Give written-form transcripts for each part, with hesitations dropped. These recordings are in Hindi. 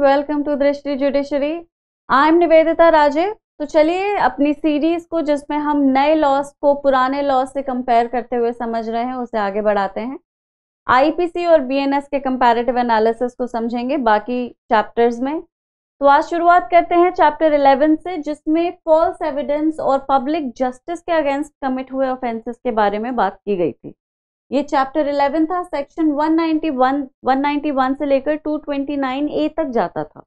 वेलकम टू दृष्टि जुडिशरी। आई एम निवेदिता राजे। तो चलिए अपनी सीरीज को जिसमें हम नए लॉस को पुराने लॉस से कंपेयर करते हुए समझ रहे हैं उसे आगे बढ़ाते हैं। आईपीसी और बीएनएस के कंपैरेटिव एनालिसिस को समझेंगे बाकी चैप्टर्स में। तो आज शुरुआत करते हैं चैप्टर 11 से, जिसमें फॉल्स एविडेंस और पब्लिक जस्टिस के अगेंस्ट कमिट हुए ऑफेंसेस के बारे में बात की गई थी। ये चैप्टर 11 था। सेक्शन 191 से लेकर 229A तक जाता था।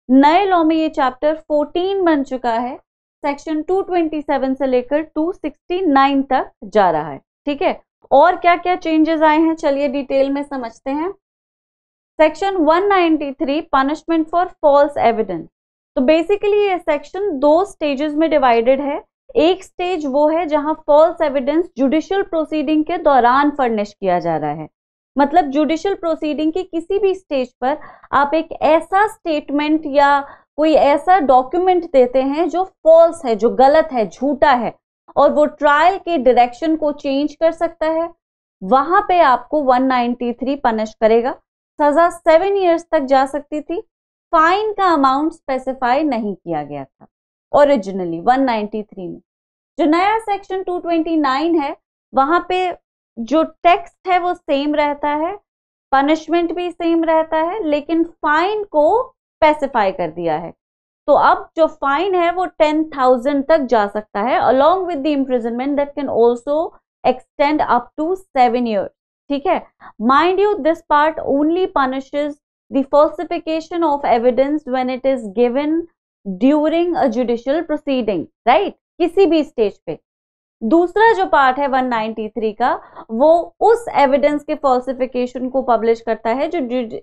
नए लॉ में ये चैप्टर 14 बन चुका है। सेक्शन 227 से लेकर 269 तक जा रहा है। ठीक है, और क्या क्या चेंजेस आए हैं चलिए डिटेल में समझते हैं। Section 193 punishment for false evidence. तो बेसिकली ये सेक्शन दो स्टेजेस में डिवाइडेड है। एक स्टेज वो है जहां फॉल्स एविडेंस जुडिशियल प्रोसीडिंग के दौरान फर्निश किया जा रहा है। मतलब जुडिशियल प्रोसीडिंग की किसी भी स्टेज पर आप एक ऐसा स्टेटमेंट या कोई ऐसा डॉक्यूमेंट देते हैं जो फॉल्स है, जो गलत है, झूठा है, और वो ट्रायल के डायरेक्शन को चेंज कर सकता है। वहां पे आपको 193 पनिश करेगा। सजा 7 इयर्स तक जा सकती थी। फाइन का अमाउंट स्पेसिफाई नहीं किया गया था ओरिजिनली 193 में। जो नया सेक्शन 229 है वहां पे जो टेक्स्ट है वो सेम रहता है, पनिशमेंट भी सेम रहता है, लेकिन फाइन को स्पेसिफाई कर दिया है। तो अब जो फाइन है वो 10,000 तक जा सकता है, along with the imprisonment that can also extend up to 7 years. ठीक है, mind you this part only punishes the falsification of evidence when it is given during a judicial proceeding, right, किसी भी स्टेज पे। दूसरा जो पार्ट है 193 का, वो उस एविडेंस के फॉल्सिफिकेशन को पब्लिश करता है जो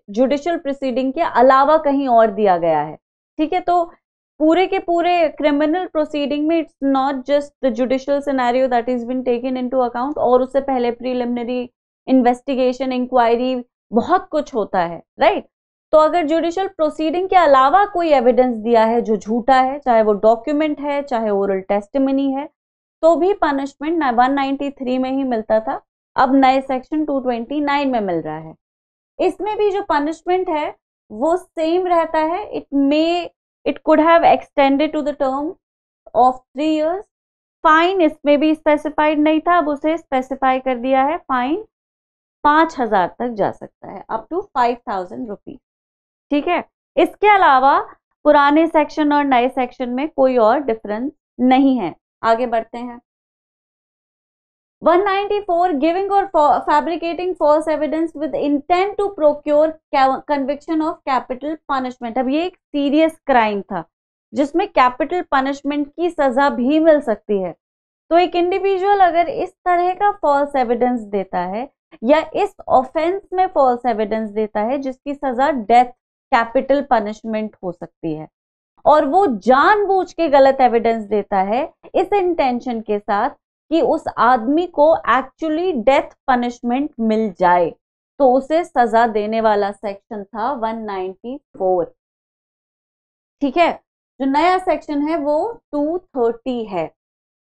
जुडिशियल प्रोसीडिंग के अलावा कहीं और दिया गया है। ठीक है, तो पूरे के पूरे क्रिमिनल प्रोसीडिंग में it's not just the judicial scenario that is been taken into account, और उससे पहले प्रीलिमिनरी इन्वेस्टिगेशन, इंक्वायरी, बहुत कुछ होता है, राइट। तो अगर जुडिशियल प्रोसीडिंग के अलावा कोई एविडेंस दिया है जो झूठा है, चाहे वो डॉक्यूमेंट है, चाहे ओरल टेस्टिमनी है, तो भी पनिशमेंट 193 में ही मिलता था। अब नए सेक्शन 229 में मिल रहा है। इसमें भी जो पनिशमेंट है वो सेम रहता है। It could have extended to the term of 3 years. Fine इसमें भी स्पेसिफाइड नहीं था, अब उसे स्पेसिफाई कर दिया है। फाइन 5,000 तक जा सकता है, अप टू 5,000 रुपीज। ठीक है, इसके अलावा पुराने सेक्शन और नए सेक्शन में कोई और डिफरेंस नहीं है। आगे बढ़ते हैं। 194 गिविंग और fabricating false evidence with intent to procure conviction of capital punishment. अब ये एक सीरियस क्राइम था जिसमें कैपिटल पनिशमेंट की सजा भी मिल सकती है। तो एक इंडिविजुअल अगर इस तरह का फॉल्स एविडेंस देता है या इस ऑफेंस में फॉल्स एविडेंस देता है जिसकी सजा डेथ, कैपिटल पनिशमेंट हो सकती है, और वो जानबूझ के गलत एविडेंस देता है इस इंटेंशन के साथ कि उस आदमी को एक्चुअली डेथ पनिशमेंट मिल जाए, तो उसे सजा देने वाला सेक्शन था 194। ठीक है, जो नया सेक्शन है वो 230 है।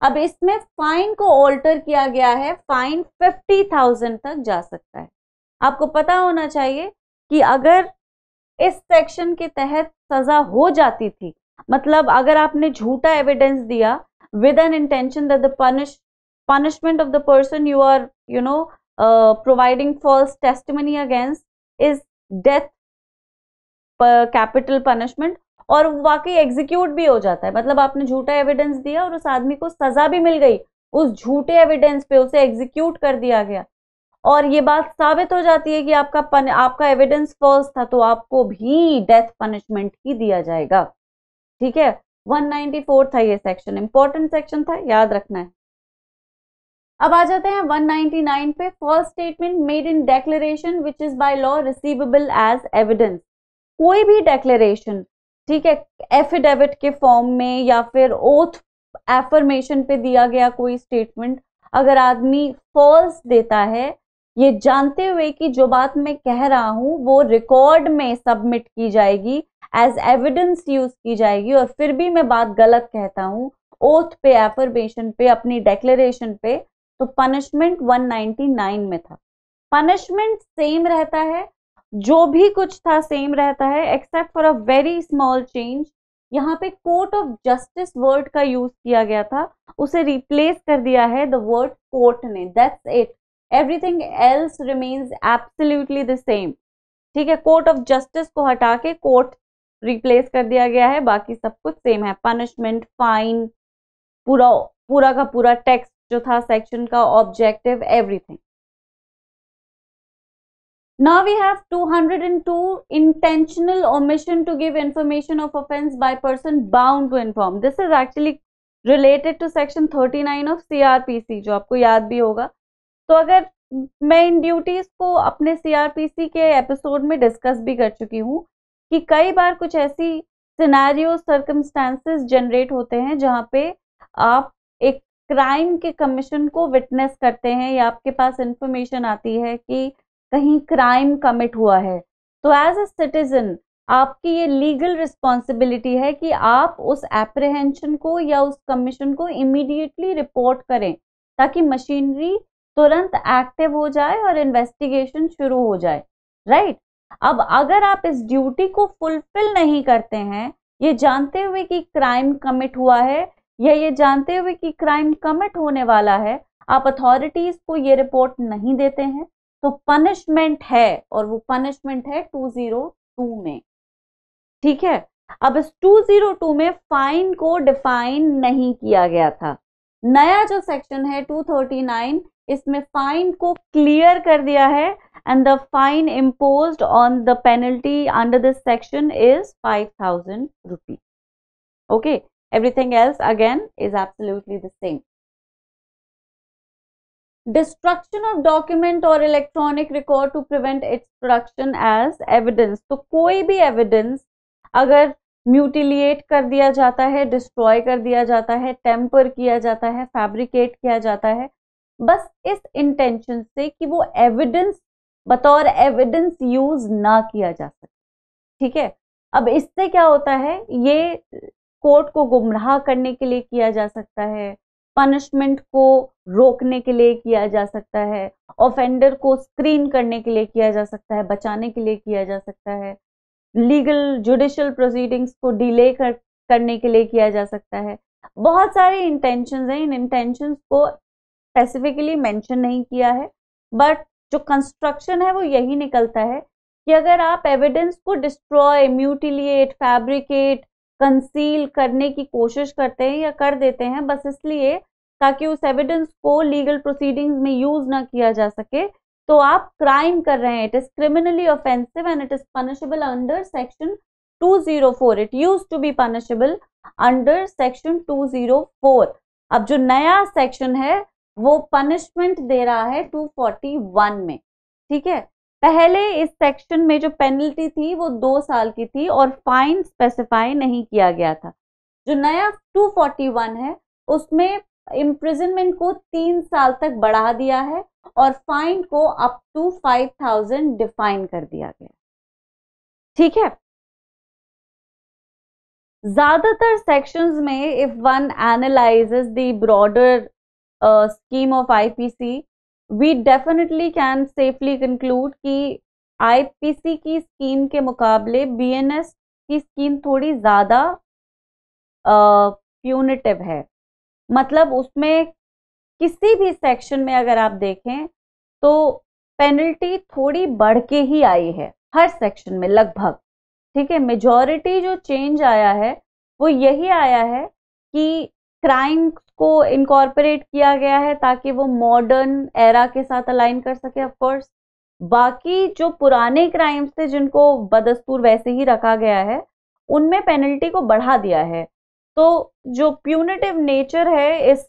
अब इसमें फाइन को ऑल्टर किया गया है। फाइन 50,000 तक जा सकता है। आपको पता होना चाहिए कि अगर इस सेक्शन के तहत सजा हो जाती थी, मतलब अगर आपने झूठा एविडेंस दिया with an intention that the punishment of the person you are providing false testimony against is death, capital punishment, और वाकई एग्जीक्यूट भी हो जाता है। मतलब आपने झूठा एविडेंस दिया और उस आदमी को सजा भी मिल गई, उस झूठे एविडेंस पे उसे एग्जीक्यूट कर दिया गया, और ये बात साबित हो जाती है कि आपका एविडेंस फॉल्स था, तो आपको भी डेथ पनिशमेंट ही दिया जाएगा। ठीक है, 194 था ये सेक्शन, इंपॉर्टेंट सेक्शन था, याद रखना है। अब आ जाते हैं 199 पे। False statement made in declaration which is by law receivable as evidence. कोई भी डेक्लेरेशन, ठीक है, एफिडेविट के फॉर्म में या फिर ओथ एफर्मेशन पे दिया गया कोई स्टेटमेंट, अगर आदमी फॉल्स देता है ये जानते हुए कि जो बात मैं कह रहा हूं वो रिकॉर्ड में सबमिट की जाएगी, एज एविडेंस यूज की जाएगी, और फिर भी मैं बात गलत कहता हूं ओथ पे, एफर्मेशन पे, अपनी डेक्लेरेशन पे, तो पनिशमेंट 199 में था। पनिशमेंट सेम रहता है, जो भी कुछ था सेम रहता है except for a very small change. यहाँ पे कोर्ट ऑफ जस्टिस वर्ड का यूज किया गया था, उसे रिप्लेस कर दिया है द वर्ड कोर्ट ने, that's it. Everything else remains absolutely the same. ठीक है, कोर्ट ऑफ जस्टिस को हटा के कोर्ट रिप्लेस कर दिया गया है, बाकी सब कुछ सेम है। पनिशमेंट, फाइन, पूरा पूरा का पूरा टेक्स्ट जो था सेक्शन का, objective, everything. Now we have 202, intentional omission to give information of offense by person bound to inform. This is actually related to section 39 of CRPC, जो आपको याद भी होगा। तो अगर मैं इन ड्यूटीज को अपने CRPC के एपिसोड में डिस्कस भी कर चुकी हूँ कि कई बार कुछ ऐसी सिनेरियो, सर्कमस्टांसेस जनरेट होते हैं जहाँ पे आप एक क्राइम के कमीशन को विटनेस करते हैं या आपके पास इंफॉर्मेशन आती है कि कहीं क्राइम कमिट हुआ है। तो एज अ सिटीजन आपकी ये लीगल रिस्पॉन्सिबिलिटी है कि आप उस एप्रीहेंशन को या उस कमीशन को इमीडिएटली रिपोर्ट करें, ताकि मशीनरी तुरंत एक्टिव हो जाए और इन्वेस्टिगेशन शुरू हो जाए, राइट। अब अगर आप इस ड्यूटी को फुलफिल नहीं करते हैं, ये जानते हुए कि क्राइम कमिट हुआ है या ये जानते हुए कि क्राइम कमिट होने वाला है, आप अथॉरिटीज को ये रिपोर्ट नहीं देते हैं, तो पनिशमेंट है, और वो पनिशमेंट है 202 में। ठीक है, अब इस 202 में फाइन को डिफाइन नहीं किया गया था। नया जो सेक्शन है 239, इसमें फाइन को क्लियर कर दिया है, and the fine imposed on the penalty under this section is 5000 rupees. Okay, everything else again is absolutely the same. Destruction of document or electronic record to prevent its production as evidence. तो कोई भी एविडेंस अगर म्यूटिलिएट कर दिया जाता है, डिस्ट्रॉय कर दिया जाता है, टेम्पर किया जाता है, फैब्रिकेट किया जाता है, बस इस इंटेंशन से कि वो एविडेंस बतौर एविडेंस यूज ना किया जा सके। ठीक है, अब इससे क्या होता है, ये कोर्ट को गुमराह करने के लिए किया जा सकता है, पनिशमेंट को रोकने के लिए किया जा सकता है, ऑफेंडर को स्क्रीन करने के लिए किया जा सकता है, बचाने के लिए किया जा सकता है, लीगल जुडिशियल प्रोसीडिंग्स को डिले करने के लिए किया जा सकता है। बहुत सारे इंटेंशंस हैं, इन इंटेंशंस को स्पेसिफिकली मेंशन नहीं किया है, बट जो कंस्ट्रक्शन है वो यही निकलता है कि अगर आप एविडेंस को डिस्ट्रॉय, म्यूटिलिएट, फैब्रिकेट, कंसील करने की कोशिश करते हैं या कर देते हैं बस इसलिए ताकि उस एविडेंस को लीगल प्रोसीडिंग्स में यूज ना किया जा सके, तो आप क्राइम कर रहे हैं। It is criminally offensive and it is punishable under section 204. It use to be punishable under section 204। अब जो नया सेक्शन है वो पनिशमेंट दे रहा है 241 में। ठीक है, पहले इस सेक्शन में जो पेनल्टी थी वो 2 साल की थी और फाइन स्पेसिफाई नहीं किया गया था। जो नया 241 है उसमें इम्प्रिजनमेंट को 3 साल तक बढ़ा दिया है और फाइन को अप टू 5000 डिफाइन कर दिया गया। ठीक है, ज्यादातर सेक्शंस में if one analyses the broader scheme of IPC, we definitely can safely conclude कि IPC की स्कीम के मुकाबले BNS की स्कीम थोड़ी ज्यादा प्यूनिटिव है। मतलब उसमें किसी भी सेक्शन में अगर आप देखें तो पेनल्टी थोड़ी बढ़ के ही आई है हर सेक्शन में लगभग। ठीक है, मेजॉरिटी जो चेंज आया है वो यही आया है कि क्राइम को इनकॉर्पोरेट किया गया है ताकि वो मॉडर्न एरा के साथ अलाइन कर सके। ऑफ कोर्स बाकी जो पुराने क्राइम्स थे जिनको बदस्तूर वैसे ही रखा गया है उनमें पेनल्टी को बढ़ा दिया है। तो जो प्यूनिटिव नेचर है इस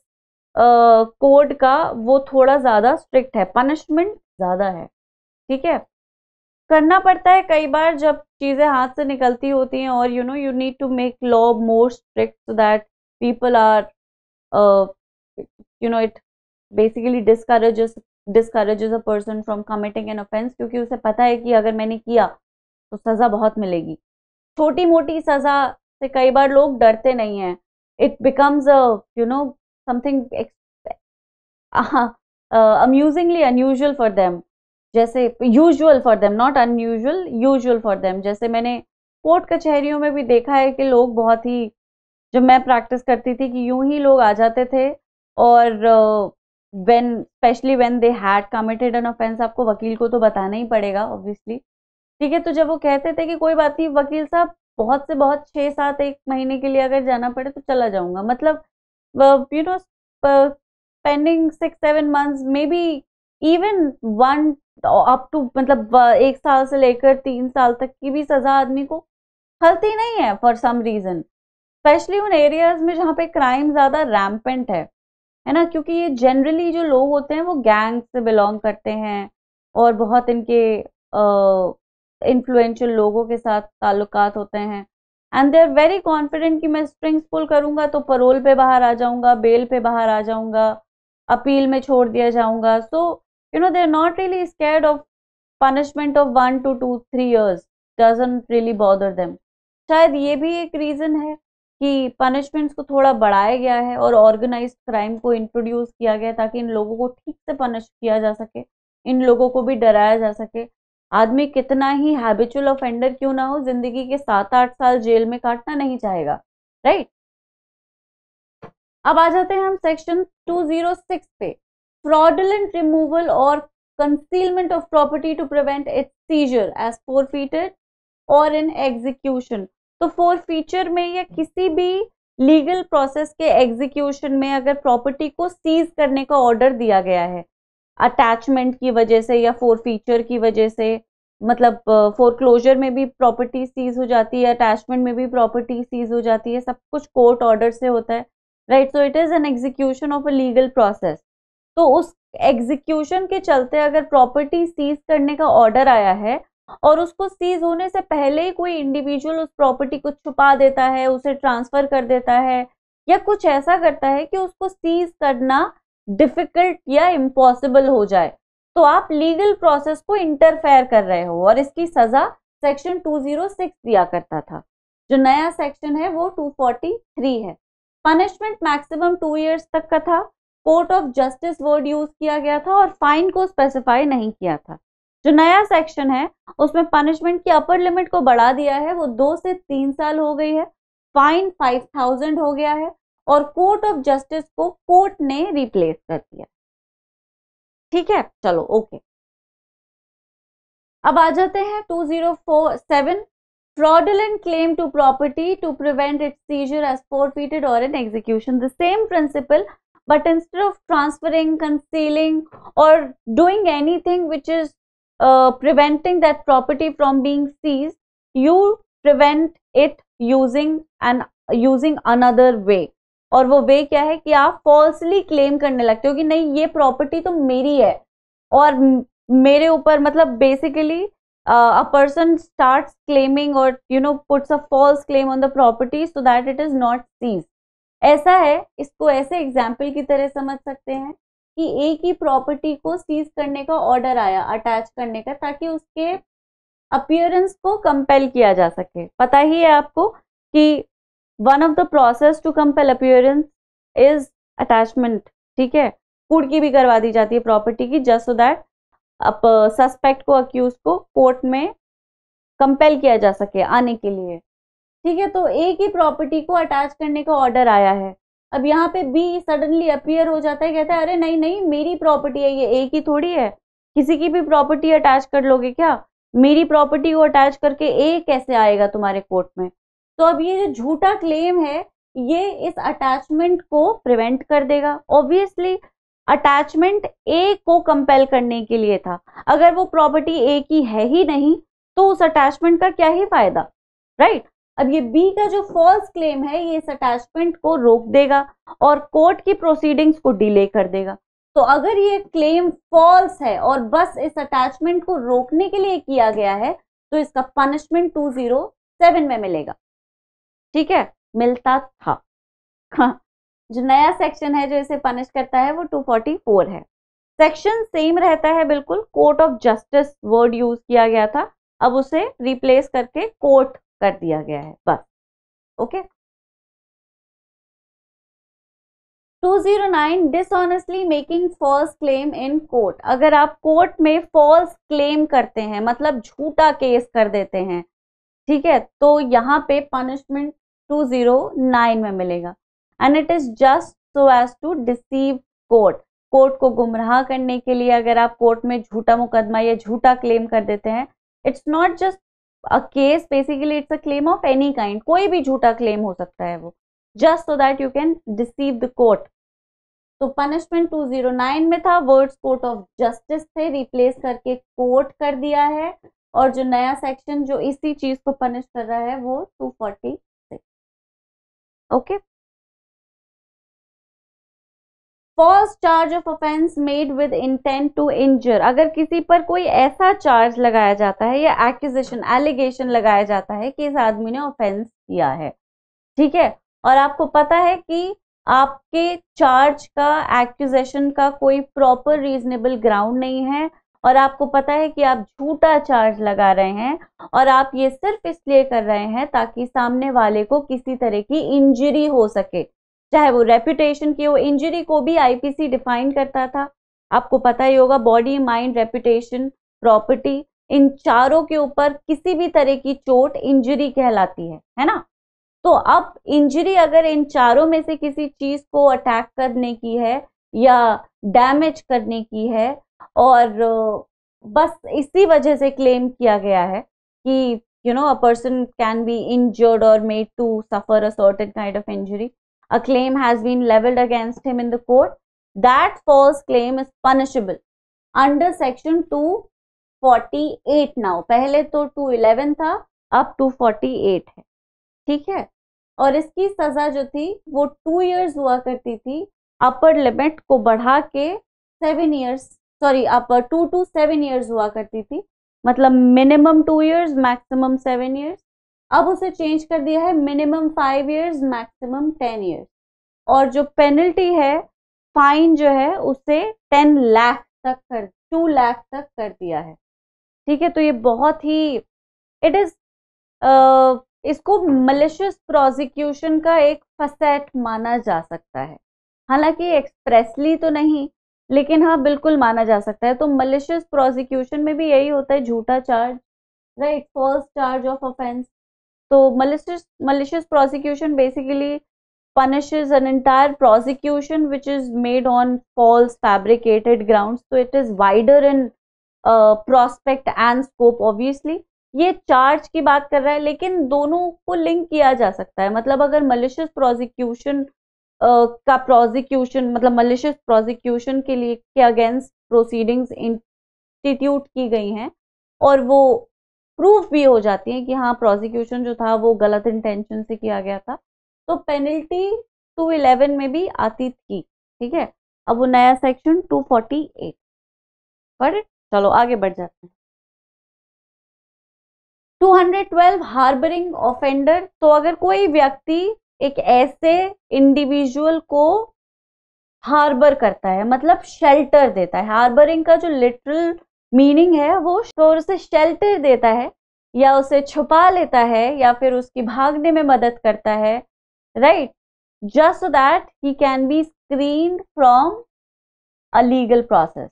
कोड का वो थोड़ा ज्यादा स्ट्रिक्ट है, पनिशमेंट ज्यादा है। ठीक है, करना पड़ता है कई बार जब चीजें हाथ से निकलती होती हैं और you need to make law more strict so that people are it basically discourages a person from committing an offense, क्योंकि उसे पता है कि अगर मैंने किया तो सजा बहुत मिलेगी। छोटी मोटी सजा से कई बार लोग डरते नहीं हैं, it becomes something amusingly unusual for them जैसे usual for them, not unusual, usual for them. जैसे मैंने कोर्ट कचहरियों में भी देखा है कि लोग बहुत ही, जब मैं प्रैक्टिस करती थी कि यूं ही लोग आ जाते थे और when specially when they had committed an offence, आपको वकील को तो बताना ही पड़ेगा ऑब्वियसली, ठीक है। तो जब वो कहते थे कि कोई बात नहीं वकील साहब, बहुत से बहुत 6-7 एक महीने के लिए अगर जाना पड़े तो चला जाऊंगा, मतलब you know spending 6-7 months, may be even 1 up to, मतलब 1 साल से लेकर 3 साल तक की भी सजा आदमी को खलती नहीं है फॉर सम रीजन, स्पेशली उन एरियाज में जहाँ पे क्राइम ज्यादा रैम्पेंट है ना, क्योंकि ये जनरली जो लोग होते हैं वो गैंग से बिलोंग करते हैं और बहुत इनके इन्फ्लुएंशियल लोगों के साथ ताल्लुकात होते हैं, and they are very confident कि मैं स्ट्रिंग्स पुल करूंगा तो परोल पे बाहर आ जाऊंगा, बेल पे बाहर आ जाऊंगा, अपील में छोड़ दिया जाऊंगा। So they are not really scared of punishment of 1 to 2-3 years, doesn't really bother them. शायद ये भी एक रीजन है कि पनिशमेंट्स को थोड़ा बढ़ाया गया है और ऑर्गेनाइज्ड क्राइम को इंट्रोड्यूस किया गया ताकि इन लोगों को ठीक से पनिश किया जा सके, इन लोगों को भी डराया जा सके। आदमी कितना ही हैबिचुअल ऑफेंडर क्यों ना हो, जिंदगी के 7-8 साल जेल में काटना नहीं चाहेगा, राइट। अब आ जाते हैं हम सेक्शन 206 पे, फ्रॉडुलेंट रिमूवल और concealment of property to prevent its seizure as forfeited और इन एग्जीक्यूशन। तो फोरफीचर में या किसी भी लीगल प्रोसेस के एग्जीक्यूशन में अगर प्रॉपर्टी को सीज करने का ऑर्डर दिया गया है अटैचमेंट की वजह से या फोरफीचर की वजह से, मतलब फोरक्लोजर में भी प्रॉपर्टी सीज हो जाती है, अटैचमेंट में भी प्रॉपर्टी सीज हो जाती है, सब कुछ कोर्ट ऑर्डर से होता है, right. So it is an execution of a legal process. तो उस एग्जीक्यूशन के चलते अगर प्रॉपर्टी सीज करने का ऑर्डर आया है और उसको सीज होने से पहले ही कोई इंडिविजुअल उस प्रॉपर्टी को छुपा देता है, उसे ट्रांसफर कर देता है या कुछ ऐसा करता है कि उसको सीज करना डिफिकल्ट या इम्पॉसिबल हो जाए, तो आप लीगल प्रोसेस को इंटरफेयर कर रहे हो, और इसकी सजा सेक्शन 206 दिया करता था। जो नया सेक्शन है वो 243 है। पनिशमेंट मैक्सिमम 2 years तक का था, court of justice word use किया गया था और फाइन को स्पेसिफाई नहीं किया था। जो नया सेक्शन है उसमें पनिशमेंट की अपर लिमिट को बढ़ा दिया है, वो 2 से 3 साल हो गई है, फाइन 5000 हो गया है और कोर्ट ऑफ जस्टिस को कोर्ट ने रिप्लेस कर दिया, ठीक है। चलो ओके, अब आ जाते हैं 2047, fraudulent claim to property to prevent its seizure as forfeited or in execution. The same principle, but instead of transferring, concealing or doing anything which is preventing that property from being seized, you prevent it using another way. और वो वे क्या है कि आप फॉल्सली क्लेम करने लगते हो कि नहीं ये प्रॉपर्टी तो मेरी है और मेरे ऊपर, मतलब basically a person starts claiming or puts a false claim on the property so that it is not seized. ऐसा है, इसको ऐसे एग्जाम्पल की तरह समझ सकते हैं कि एक ही प्रॉपर्टी को सीज करने का ऑर्डर आया, अटैच करने का, ताकि उसके अपीयरेंस को कंपेल किया जा सके। पता ही है आपको कि one of the process to compel appearance is attachment, ठीक है। कुर्की भी करवा दी जाती है प्रॉपर्टी की जस्ट सो दैट अब सस्पेक्ट को, अक्यूज को कोर्ट में कंपेल किया जा सके आने के लिए, ठीक है। तो एक ही प्रॉपर्टी को अटैच करने का ऑर्डर आया है, अब यहाँ पे बी सडनली अपीयर हो जाता है, कहता है अरे नहीं नहीं मेरी प्रॉपर्टी है, ये एक ही थोड़ी है, किसी की भी प्रॉपर्टी अटैच कर लोगे क्या, मेरी प्रॉपर्टी को अटैच करके ए कैसे आएगा तुम्हारे कोर्ट में। तो अब ये जो झूठा क्लेम है ये इस अटैचमेंट को प्रिवेंट कर देगा। ऑब्वियसली अटैचमेंट ए को कंपेल करने के लिए था, अगर वो प्रॉपर्टी ए की है ही नहीं तो उस अटैचमेंट का क्या ही फायदा, राइट। अब ये बी का जो फॉल्स क्लेम है ये इस अटैचमेंट को रोक देगा और कोर्ट की प्रोसीडिंग्स को डिले कर देगा। तो अगर ये क्लेम फॉल्स है और बस इस अटैचमेंट को रोकने के लिए किया गया है तो इसका पनिशमेंट 207 में मिलेगा, ठीक है, मिलता था। हाँ, जो नया सेक्शन है जो इसे पनिश करता है वो 244 है। सेक्शन सेम रहता है बिल्कुल, court of justice word use किया गया था, अब उसे रिप्लेस करके कोर्ट कर दिया गया है, बस। Okay. 209 dishonestly making false claim in court. अगर आप कोर्ट में फॉल्स क्लेम करते हैं, मतलब झूठा केस कर देते हैं, ठीक है, तो यहाँ पे पनिशमेंट 209 में मिलेगा। And it is just so as to deceive court. Court को गुमराह करने के लिए अगर आप कोर्ट में झूठा मुकदमा या झूठा क्लेम कर देते हैं, it's not just a case, basically it's a claim of any kind, कोई भी झूठा क्लेम हो सकता है वो, just so that you can deceive the court. तो पनिशमेंट 209 में था, वर्ड्स कोर्ट ऑफ जस्टिस थे, रिप्लेस करके कोर्ट कर दिया है। और जो नया सेक्शन जो इसी चीज को पनिश कर रहा है वो 246। Okay. False charge of offence made with intent to injure. अगर किसी पर कोई ऐसा चार्ज लगाया जाता है या एक्यूजेशन एलिगेशन लगाया जाता है कि इस आदमी ने ऑफेंस किया है, ठीक है, और आपको पता है कि आपके चार्ज का, एक्यूजेशन का कोई प्रॉपर रीजनेबल ग्राउंड नहीं है, और आपको पता है कि आप झूठा चार्ज लगा रहे हैं, और आप ये सिर्फ इसलिए कर रहे हैं ताकि सामने वाले को किसी तरह की इंजरी हो सके, चाहे वो रेपुटेशन की हो। इंजरी को भी आईपीसी डिफाइन करता था, आपको पता ही होगा, बॉडी, माइंड, रेपुटेशन, प्रॉपर्टी, इन चारों के ऊपर किसी भी तरह की चोट इंजरी कहलाती है ना। तो अब इंजरी अगर इन चारों में से किसी चीज को अटैक करने की है या डैमेज करने की है, और बस इसी वजह से क्लेम किया गया है कि a person can be injured or made to suffer a certain kind of injury, a claim has been leveled against him in the court, that false claim is punishable under section 248 now। पहले तो 211 था, अब 248 है, ठीक है। और इसकी सजा जो थी वो 2 years हुआ करती थी, अपर लिमिट को बढ़ा के 7 years, sorry, upper 2 to 7 years हुआ करती थी, मतलब मिनिमम 2 years, मैक्सिमम 7 years। अब उसे चेंज कर दिया है, मिनिमम 5 years, मैक्सिमम 10 years। और जो पेनल्टी है, फाइन जो है, उसे 10 लाख तक 2 लाख तक कर दिया है, ठीक है। तो ये बहुत ही, इट इज, इसको मलिशियस प्रोसिक्यूशन का एक फसेट माना जा सकता है, हालांकि एक्सप्रेसली तो नहीं, लेकिन हाँ बिल्कुल माना जा सकता है। तो मलिशियस प्रोसिक्यूशन में भी यही होता है, झूठा charge, right, false charge of offence. तो malicious prosecution basically punishes an entire prosecution which is made on false fabricated grounds, so it is wider in prospect and scope obviously। ये चार्ज की बात कर रहा है, लेकिन दोनों को लिंक किया जा सकता है। मतलब अगर malicious prosecution का प्रोसिक्यूशन, मतलब malicious prosecution के लिए के अगेंस्ट प्रोसीडिंग्स इंस्टीट्यूट की गई हैं और वो प्रूफ भी हो जाती है कि हाँ प्रोसिक्यूशन जो था वो गलत इंटेंशन से किया गया था, तो पेनल्टी 211 में भी आती थी, ठीक है। अब वो नया सेक्शन 248 पर, चलो आगे बढ़ जाते हैं। 212 हार्बरिंग ऑफेंडर। तो अगर कोई व्यक्ति एक ऐसे इंडिविजुअल को हार्बर करता है, मतलब शेल्टर देता है, हार्बरिंग का जो लिटरल मीनिंग है वो उसे शेल्टर देता है, या उसे छुपा लेता है, या फिर उसकी भागने में मदद करता है, right, just so that he can be screened from a legal process.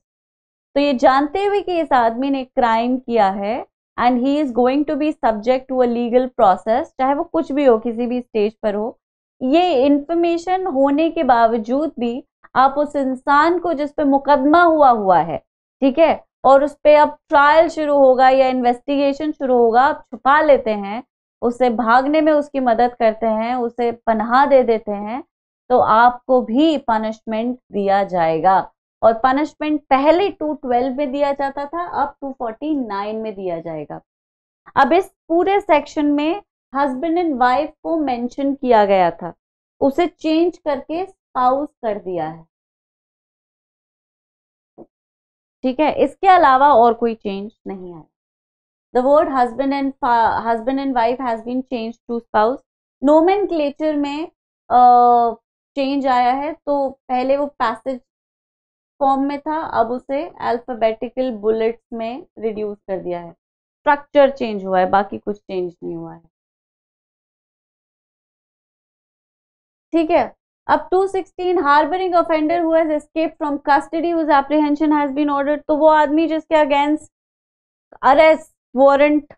तो ये जानते हुए कि इस आदमी ने क्राइम किया है and he is going to be subject to a legal process, चाहे वो कुछ भी हो, किसी भी स्टेज पर हो, ये इंफॉर्मेशन होने के बावजूद भी आप उस इंसान को जिस पे मुकदमा हुआ है, ठीक है, और उस पे अब ट्रायल शुरू होगा या इन्वेस्टिगेशन शुरू होगा, आप छुपा लेते हैं, उसे भागने में उसकी मदद करते हैं, उसे पनाह दे देते हैं, तो आपको भी पनिशमेंट दिया जाएगा। और पनिशमेंट पहले 212 में दिया जाता था, अब 249 में दिया जाएगा। अब इस पूरे सेक्शन में हस्बैंड एंड वाइफ को मेंशन किया गया था, उसे चेंज करके स्पाउस कर दिया है, ठीक है। इसके अलावा और कोई चेंज नहीं आया। The word husband and wife has been change to spouse. Nomenclature में चेंज आया है, तो पहले वो पैसेज फॉर्म में था, अब उसे अल्फाबेटिकल बुलेट्स में रिड्यूस कर दिया है। स्ट्रक्चर चेंज हुआ है, बाकी कुछ चेंज नहीं हुआ है, ठीक है। अब 216 harbouring offender who has escaped from custody whose apprehension has been ordered, तो वो आदमी जिसके अगेंस्ट अरेस्ट वारंट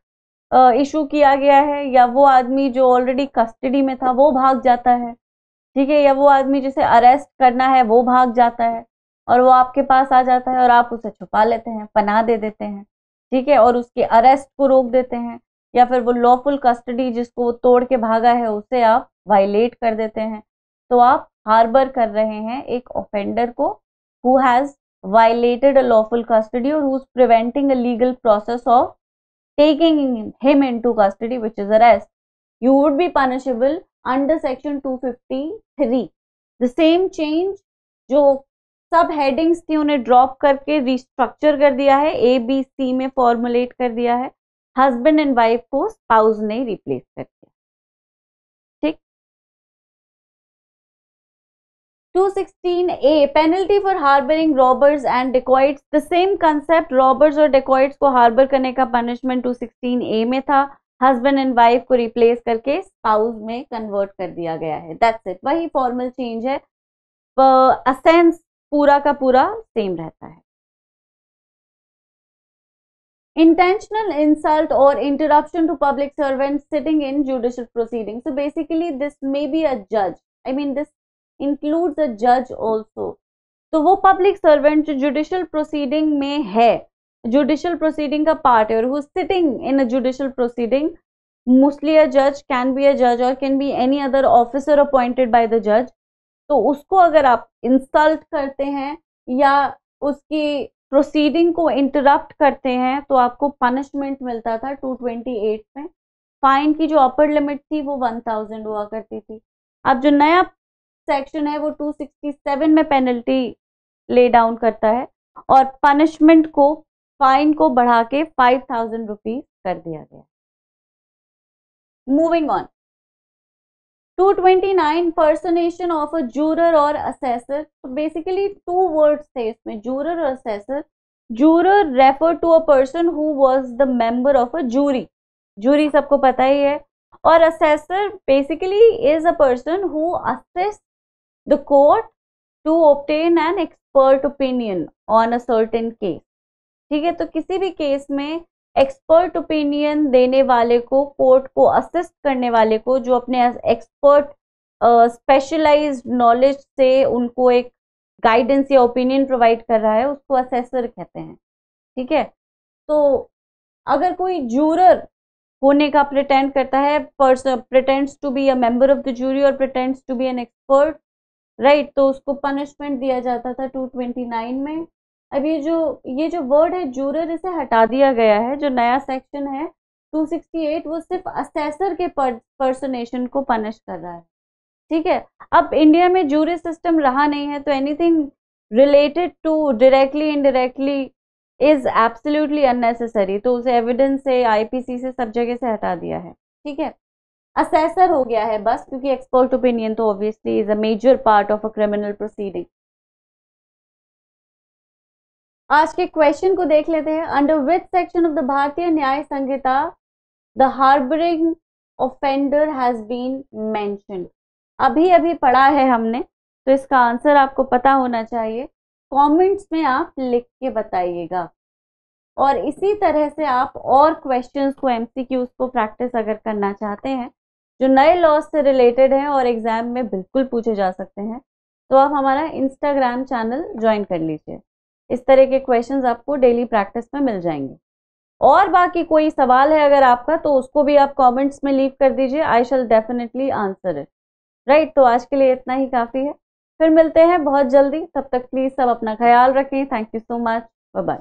इशू किया गया है, या वो आदमी जो ऑलरेडी कस्टडी में था वो भाग जाता है, ठीक है, या वो आदमी जिसे अरेस्ट करना है वो भाग जाता है और वो आपके पास आ जाता है और आप उसे छुपा लेते हैं, पनाह दे देते हैं, ठीक है, और उसके अरेस्ट को रोक देते हैं, या फिर वो लॉफुल कस्टडी जिसको वो तोड़ के भागा है उसे आप वायलेट कर देते हैं, तो आप हार्बर कर रहे हैं एक ऑफेंडर को who has violated a lawful custody और who is preventing a legal process of taking him into custody, which is arrest. You would be punishable under section 253. The same change जो सब हेडिंग्स थी उन्हें ड्रॉप करके रिस्ट्रक्चर कर दिया है, ए बी सी में फॉर्मुलेट कर दिया है, हस्बैंड एंड वाइफ को स्पाउस ने रिप्लेस कर दिया, ठीक। 216A penalty for harbouring robbers and dacoits, the same concept, robbers और डेकॉइट्स को हार्बर करने का पनिशमेंट 216A में था, हस्बैंड एंड वाइफ को रिप्लेस करके स्पाउस में कन्वर्ट कर दिया गया है, दैट्स इट, वही फॉर्मल चेंज है, असेंस पूरा का पूरा सेम रहता है। Intentional insult or interruption to public servants sitting in judicial proceedings, so basically this may be a judge, I mean this includes a judge also, तो वो पब्लिक सर्वेंट जो जुडिशियल प्रोसीडिंग में है, जुडिशियल प्रोसीडिंग का पार्ट है और who sitting in a judicial proceeding, mostly अ जज, कैन बी अ जज और can be any other officer appointed by the जज, तो उसको अगर आप इंसल्ट करते हैं या उसकी प्रोसीडिंग को इंटरप्ट करते हैं तो आपको पनिशमेंट मिलता था 228 में, फाइन की जो अपर लिमिट थी वो 1000 हुआ करती थी। अब जो नया सेक्शन है वो 267 में पेनल्टी ले डाउन करता है और पनिशमेंट को, फाइन को बढ़ा के 5000 रुपीज कर दिया गया। Moving on, 229 personation of a juror और असेसर, तो बेसिकली टू वर्ड्स थे इसमें, जूरर और assessor. Juror refer to a person who was the member of a jury, jury सबको पता ही है, और assessor basically is a person who assist the court to obtain an expert opinion on a certain case, ठीक है, तो किसी भी केस में एक्सपर्ट ओपिनियन देने वाले को, कोर्ट को असिस्ट करने वाले को, जो अपने एक्सपर्ट स्पेशलाइज्ड नॉलेज से उनको एक गाइडेंस या ओपिनियन प्रोवाइड कर रहा है, उसको असेसर कहते हैं, ठीक है। तो अगर कोई जूरर होने का प्रिटेंड करता है, pretends to be a member of the jury और pretends to be an expert, right, तो उसको पनिशमेंट दिया जाता था 229 में। अब ये जो वर्ड है जूरर, इसे हटा दिया गया है, जो नया सेक्शन है 268 वो सिर्फ असेसर के पर्सनेशन को पनिश कर रहा है, ठीक है। अब इंडिया में जूरी सिस्टम रहा नहीं है, तो anything related to directly indirectly is absolutely unnecessary, तो उसे एविडेंस से, आईपीसी से, सब जगह से हटा दिया है, ठीक है। असेसर हो गया है बस, क्योंकि एक्सपर्ट ओपिनियन तो obviously is a major part of a criminal proceeding. आज के क्वेश्चन को देख लेते हैं। Under which section of the Bharatiya Nyaya Sanhita the harbouring offender has been mentioned, अभी अभी पढ़ा है हमने, तो इसका आंसर आपको पता होना चाहिए, कमेंट्स में आप लिख के बताइएगा। और इसी तरह से आप और क्वेश्चंस को, एमसीक्यूज को प्रैक्टिस अगर करना चाहते हैं जो नए लॉज से रिलेटेड हैं और एग्जाम में बिल्कुल पूछे जा सकते हैं, तो आप हमारा इंस्टाग्राम चैनल ज्वाइन कर लीजिए, इस तरह के क्वेश्चंस आपको डेली प्रैक्टिस में मिल जाएंगे। और बाकी कोई सवाल है अगर आपका, तो उसको भी आप कमेंट्स में लीव कर दीजिए, आई शैल डेफिनेटली आंसर इट, राइट। तो आज के लिए इतना ही काफ़ी है, फिर मिलते हैं बहुत जल्दी, तब तक प्लीज़ सब अपना ख्याल रखें। Thank you so much, bye bye.